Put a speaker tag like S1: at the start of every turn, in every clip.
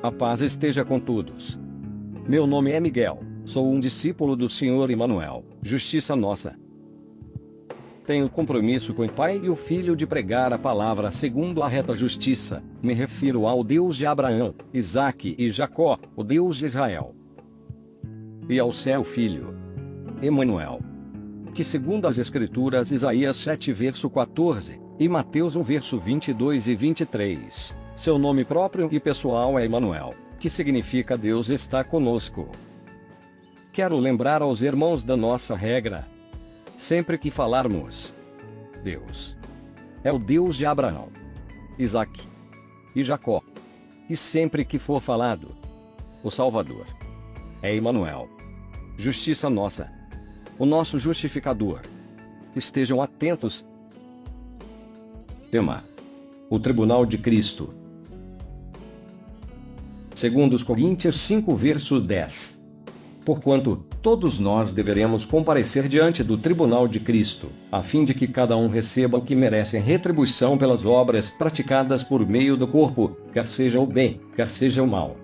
S1: A paz esteja com todos. Meu nome é Miguel, sou um discípulo do Senhor Emanuel, justiça nossa. Tenho compromisso com o Pai e o Filho de pregar a palavra segundo a reta justiça. Me refiro ao Deus de Abraão, Isaque e Jacó, o Deus de Israel. E ao seu Filho, Emanuel, que segundo as Escrituras Isaías 7 verso 14, e Mateus 1 verso 22 e 23, seu nome próprio e pessoal é Emanuel, que significa Deus está conosco. Quero lembrar aos irmãos da nossa regra. Sempre que falarmos, Deus é o Deus de Abraão, Isaque e Jacó. E sempre que for falado, o Salvador é Emanuel, justiça nossa, o nosso justificador. Estejam atentos. Tema: o Tribunal de Cristo. Segundo os Coríntios 5 verso 10. Porquanto, todos nós deveremos comparecer diante do tribunal de Cristo, a fim de que cada um receba o que merece em retribuição pelas obras praticadas por meio do corpo, quer seja o bem, quer seja o mal.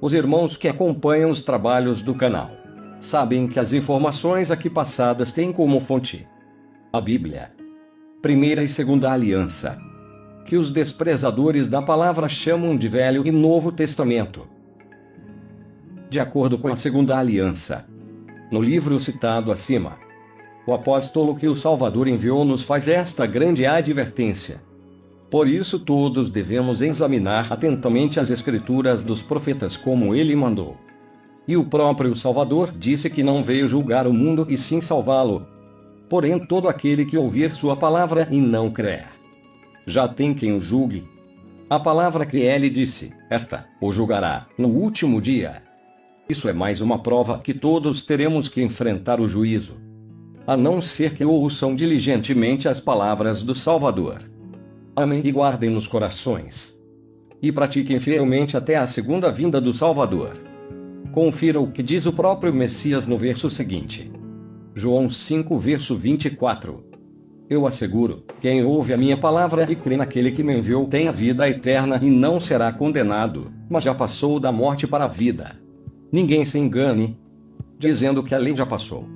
S1: Os irmãos que acompanham os trabalhos do canal sabem que as informações aqui passadas têm como fonte a Bíblia, Primeira e Segunda Aliança, que os desprezadores da palavra chamam de Velho e Novo Testamento. De acordo com a Segunda Aliança, no livro citado acima, o apóstolo que o Salvador enviou nos faz esta grande advertência. Por isso todos devemos examinar atentamente as Escrituras dos profetas como ele mandou. E o próprio Salvador disse que não veio julgar o mundo e sim salvá-lo. Porém todo aquele que ouvir sua palavra e não crer, já tem quem o julgue. A palavra que ele disse, esta o julgará no último dia. Isso é mais uma prova que todos teremos que enfrentar o juízo, a não ser que ouçam diligentemente as palavras do Salvador. Amém e guardem nos corações. E pratiquem fielmente até a segunda vinda do Salvador. Confira o que diz o próprio Messias no verso seguinte. João 5 verso 24. Eu asseguro, quem ouve a minha palavra e crê naquele que me enviou tem a vida eterna e não será condenado, mas já passou da morte para a vida. Ninguém se engane, dizendo que a lei já passou.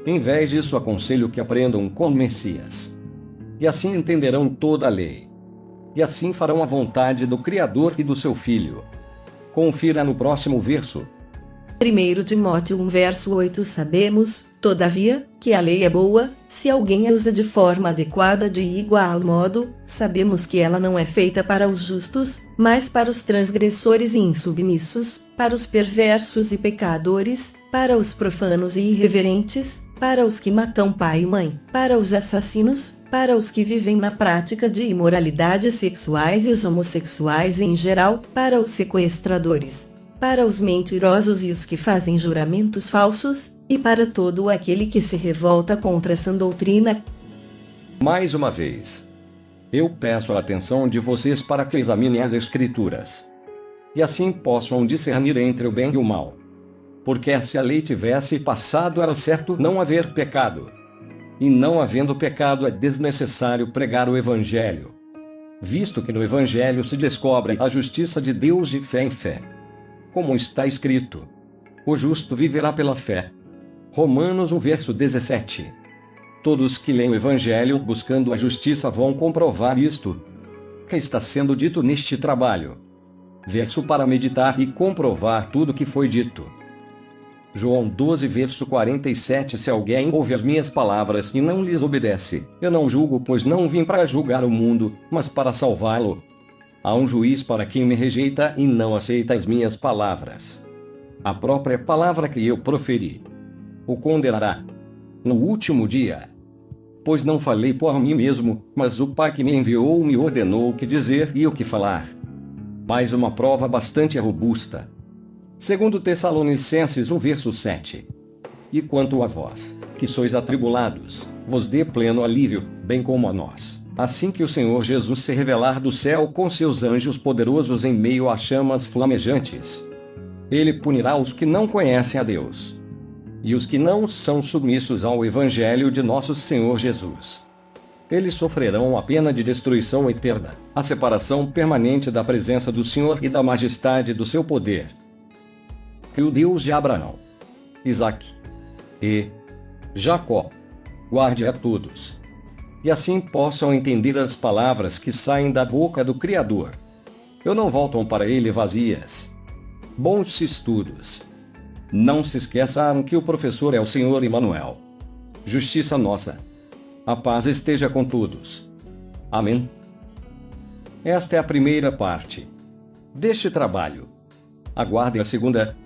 S1: Em vez disso, aconselho que aprendam com o Messias. E assim entenderão toda a lei. E assim farão a vontade do Criador e do seu Filho. Confira no próximo verso.
S2: 1 Timóteo 1 verso 8. Sabemos, todavia, que a lei é boa, se alguém a usa de forma adequada de igual modo, sabemos que ela não é feita para os justos, mas para os transgressores e insubmissos, para os perversos e pecadores, para os profanos e irreverentes, para os que matam pai e mãe, para os assassinos, para os que vivem na prática de imoralidades sexuais e os homossexuais em geral, para os sequestradores, para os mentirosos e os que fazem juramentos falsos, e para todo aquele que se revolta contra essa doutrina.
S1: Mais uma vez, eu peço a atenção de vocês para que examinem as Escrituras, e assim possam discernir entre o bem e o mal. Porque se a lei tivesse passado era certo não haver pecado. E não havendo pecado é desnecessário pregar o Evangelho, visto que no Evangelho se descobre a justiça de Deus de fé em fé. Como está escrito, o justo viverá pela fé. Romanos 1 verso 17. Todos que leem o Evangelho buscando a justiça vão comprovar isto que está sendo dito neste trabalho. Verso para meditar e comprovar tudo que foi dito. João 12 verso 47. Se alguém ouve as minhas palavras e não lhes obedece, eu não julgo, pois não vim para julgar o mundo, mas para salvá-lo. Há um juiz para quem me rejeita e não aceita as minhas palavras. A própria palavra que eu proferi o condenará no último dia. Pois não falei por mim mesmo, mas o Pai que me enviou me ordenou o que dizer e o que falar. Mais uma prova bastante robusta. Segundo Tessalonicenses 1 verso 7. E quanto a vós, que sois atribulados, vos dê pleno alívio, bem como a nós, assim que o Senhor Jesus se revelar do céu com seus anjos poderosos em meio a chamas flamejantes. Ele punirá os que não conhecem a Deus e os que não são submissos ao Evangelho de nosso Senhor Jesus. Eles sofrerão a pena de destruição eterna, a separação permanente da presença do Senhor e da majestade do seu poder. Que o Deus de Abraão, Isaque e Jacó guarde a todos, e assim possam entender as palavras que saem da boca do Criador. Eu não voltam para ele vazias. Bons estudos. Não se esqueçam que o professor é o Senhor Emanuel. Justiça nossa. A paz esteja com todos. Amém. Esta é a primeira parte deste trabalho. Aguardem a segunda.